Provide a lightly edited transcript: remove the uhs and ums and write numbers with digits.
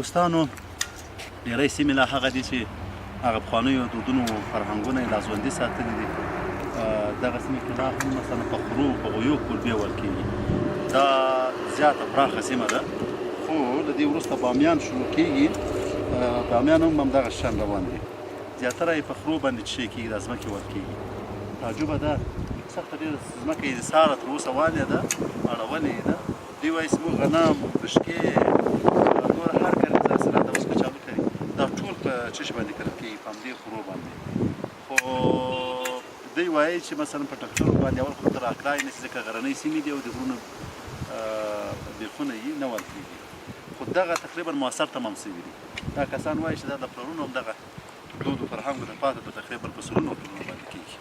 دوستانو ډېری سیمې لا هغه دي چې هغه پخوانیو دودونو فرهنګونه یې لا ژوندي ساتلي دي. دغه سیمې کې لا هم مثلا په خرو په غویو کلبې ویل کېږي. دا زیاته پراخه سیمه ده، خو د دې وروسته بامیان شروع کېږي. بامیان هم همدغه شان روان دي. زیاتره یې په خرو باندې څښی کېږي، دا ځمکې ویل کېږي. تعجبه ده، سخته ډېره ځمکه یې د ساره تر اوسه والې ده، اړولې یې ده. دوی وایي زموږ غنم، بشکې، نور هر کرنیز حاصلات اوس کچالو کوي، دا ټول په چش باندې کرل کېږي، په همدې خرو باندې. خو دوی وایي چې مثلا په ټکټرو باندې اول خو ته راکړای نه شي، ځکه غرنۍ سیمې دي او د غرونو بیخونه یې نه ویل کېږي. خو دغه تقریبا موثر تمام شوي دي. دا کسان وایي چې دا د پلرونو همدغه دود و فرهنګو د پاتې په تقریبا په سلونو کلونو باندې کېږي.